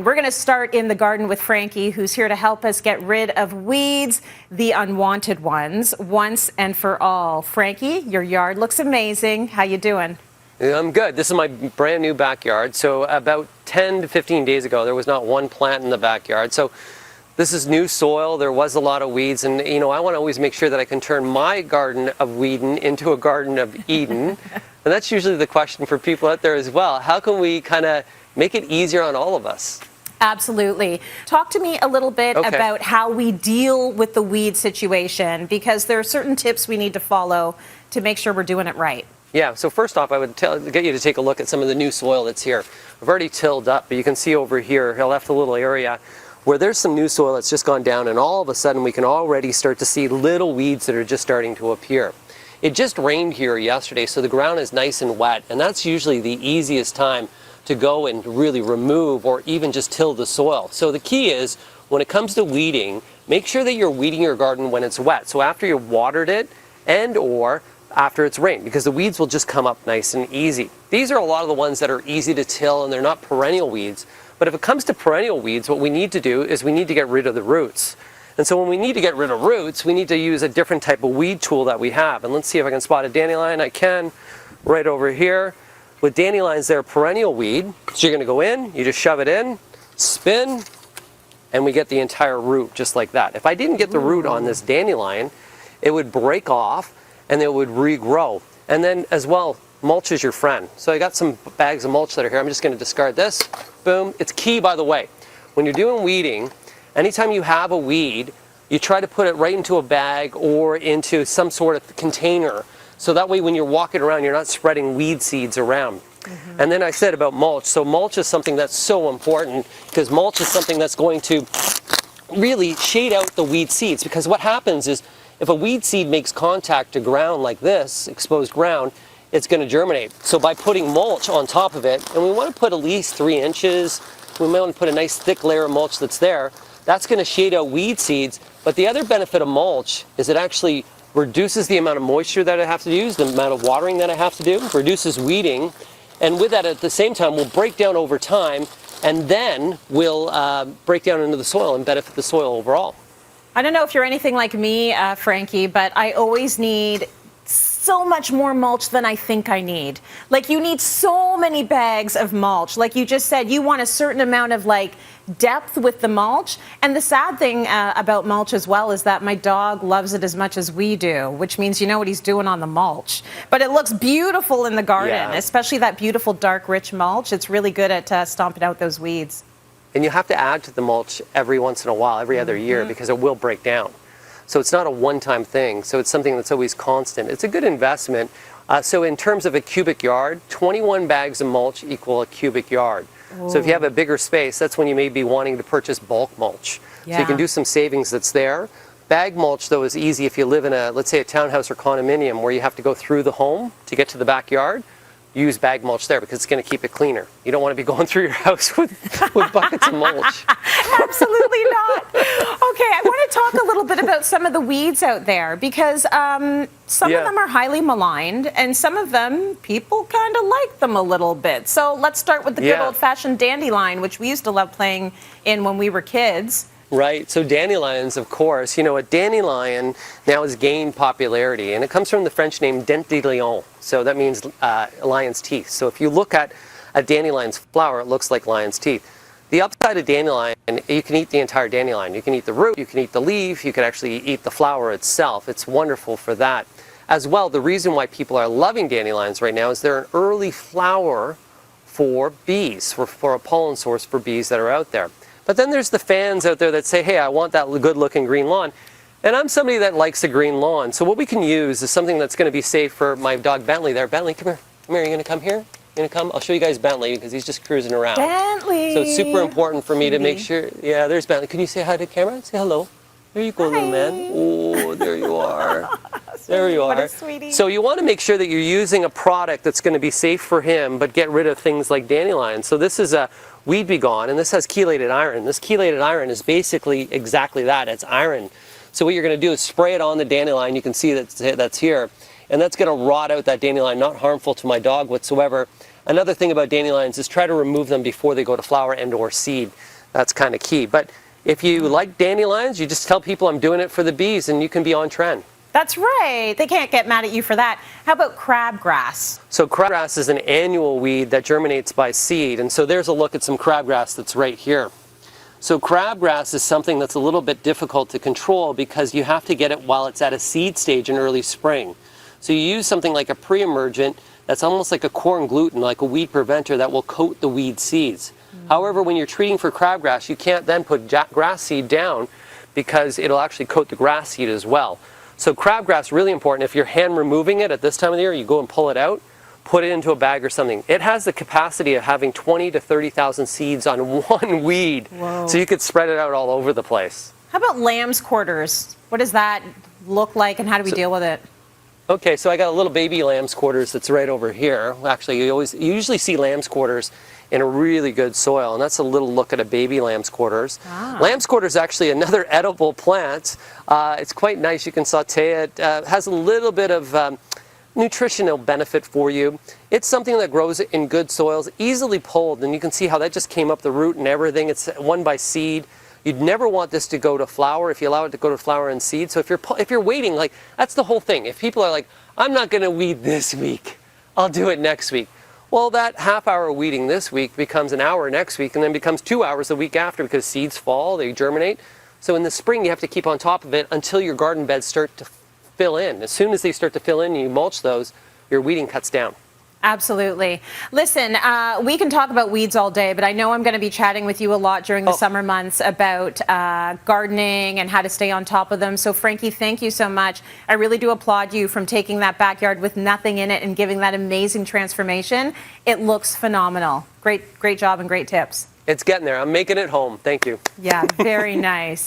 We're going to start in the garden with Frankie, who's here to help us get rid of weeds, the unwanted ones, once and for all. Frankie, your yard looks amazing. How you doing? I'm good. This is my brand new backyard. So about 10 to 15 days ago, there was not one plant in the backyard. So this is new soil. There was a lot of weeds. And, you know, I want to always make sure that I can turn my garden of weeden into a garden of Eden. And that's usually the question for people out there as well. How can we kind of make it easier on all of us? Absolutely. Talk to me a little bit about how we deal with the weed situation, because there are certain tips we need to follow to make sure we're doing it right. Yeah, so first off, I would get you to take a look at some of the new soil that's here. I've already tilled up, but you can see over here, I left a little area where there's some new soil that's just gone down, and all of a sudden we can already start to see little weeds that are just starting to appear. It just rained here yesterday, so the ground is nice and wet, and that's usually the easiest time to go and really remove or even just till the soil. So the key is, when it comes to weeding, make sure that you're weeding your garden when it's wet. So after you've watered it and or after it's rained, because the weeds will just come up nice and easy. These are a lot of the ones that are easy to till and they're not perennial weeds. But if it comes to perennial weeds, what we need to do is we need to get rid of the roots. And so when we need to get rid of roots, we need to use a different type of weed tool that we have. And let's see if I can spot a dandelion. I can, right over here. With dandelions, they're a perennial weed. So you're going to go in, you just shove it in, spin, and we get the entire root just like that. If I didn't get the root on this dandelion, it would break off and it would regrow. And then as well, mulch is your friend. So I got some bags of mulch that are here. I'm just going to discard this. Boom. It's key, by the way. When you're doing weeding, anytime you have a weed, you try to put it right into a bag or into some sort of container. So that way when you're walking around, you're not spreading weed seeds around. And then I said about mulch. So mulch is something that's so important, because mulch is something that's going to really shade out the weed seeds. Because what happens is, if a weed seed makes contact to ground like this, exposed ground, it's going to germinate. So by putting mulch on top of it, and we want to put at least 3 inches, we might want to put a nice thick layer of mulch that's there, that's going to shade out weed seeds. But the other benefit of mulch is it actually reduces the amount of moisture that I have to use, the amount of watering that I have to do, reduces weeding, and with that at the same time will break down over time, and then will break down into the soil and benefit the soil overall. I don't know if you're anything like me, Frankie, but I always need so much more mulch than I think I need. Like, you need so many bags of mulch. Like you just said, you want a certain amount of depth with the mulch. And the sad thing about mulch as well is that my dog loves it as much as we do, which means you know what he's doing on the mulch. But it looks beautiful in the garden, especially that beautiful dark rich mulch. It's really good at stomping out those weeds. And you have to add to the mulch every once in a while, every other year, because it will break down. So it's not a one-time thing. So it's something that's always constant. It's a good investment. So in terms of a cubic yard, 21 bags of mulch equal a cubic yard. Ooh. So if you have a bigger space, that's when you may be wanting to purchase bulk mulch. Yeah. So you can do some savings that's there. Bag mulch, though, is easy if you live in a, let's say, a townhouse or condominium where you have to go through the home to get to the backyard. Use bag mulch there because it's going to keep it cleaner. You don't want to be going through your house with buckets of mulch. Absolutely not. Okay, I want to talk a little bit about some of the weeds out there, because some of them are highly maligned, and some of them, people kind of like them a little bit. So let's start with the good old-fashioned dandelion, which we used to love playing in when we were kids. Right, so dandelions, of course. You know, a dandelion now has gained popularity, and it comes from the French name dent de lion. So that means lion's teeth. So if you look at a dandelion's flower, it looks like lion's teeth. The upside of dandelion, you can eat the entire dandelion. You can eat the root, you can eat the leaf, you can actually eat the flower itself. It's wonderful for that. As well, the reason why people are loving dandelions right now is they're an early flower for bees, for a pollen source for bees that are out there. But then there's the fans out there that say, hey, I want that good-looking green lawn. And I'm somebody that likes a green lawn. So what we can use is something that's going to be safe for my dog Bentley there. Bentley, come here. Come here. Are you going to come here? You going to come? I'll show you guys Bentley because he's just cruising around. Bentley! So it's super important for me to make sure. Yeah, there's Bentley. Can you say hi to the camera? Say hello. There you go, little man. Oh, there you are. There you are. What a sweetie. So you want to make sure that you're using a product that's going to be safe for him, but get rid of things like dandelions. So this is a Weed Be Gone, and this has chelated iron. This chelated iron is basically exactly that. It's iron. So what you're going to do is spray it on the dandelion. You can see that's here. And that's going to rot out that dandelion, not harmful to my dog whatsoever. Another thing about dandelions is try to remove them before they go to flower and or seed. That's kind of key. But if you like dandelions, you just tell people I'm doing it for the bees and you can be on trend. That's right. They can't get mad at you for that. How about crabgrass? So crabgrass is an annual weed that germinates by seed. And so there's a look at some crabgrass that's right here. So crabgrass is something that's a little bit difficult to control because you have to get it while it's at a seed stage in early spring. So you use something like a pre-emergent that's almost like a corn gluten, like a weed preventer that will coat the weed seeds. However, when you're treating for crabgrass, you can't then put grass seed down because it'll actually coat the grass seed as well. So crabgrass, really important. If you're hand removing it at this time of the year, you go and pull it out, put it into a bag or something. It has the capacity of having 20 to 30,000 seeds on one weed. Whoa. So you could spread it out all over the place. How about lamb's quarters? What does that look like and how do we deal with it? Okay, so I got a little baby lamb's quarters that's right over here. Actually, you usually see lamb's quarters in a really good soil, and that's a little look at a baby lamb's quarters. Lamb's quarters is actually another edible plant. It's quite nice. You can saute it. Has a little bit of nutritional benefit for you. It's something that grows in good soils, easily pulled, and you can see how that just came up the root and everything. It's one by seed. You'd never want this to go to flower if you allow it to go to flower and seed. So if you're waiting, like, that's the whole thing. If people are like, I'm not going to weed this week, I'll do it next week. Well, that half-hour weeding this week becomes an hour next week and then becomes 2 hours the week after because seeds fall, they germinate. So in the spring, you have to keep on top of it until your garden beds start to fill in. As soon as they start to fill in and you mulch those, your weeding cuts down. Absolutely. Listen, we can talk about weeds all day, but I know I'm going to be chatting with you a lot during the summer months about gardening and how to stay on top of them. So, Frankie, thank you so much. I really do applaud you from taking that backyard with nothing in it and giving that amazing transformation. It looks phenomenal. Great job and great tips. It's getting there. I'm making it home. Thank you. Yeah, very nice.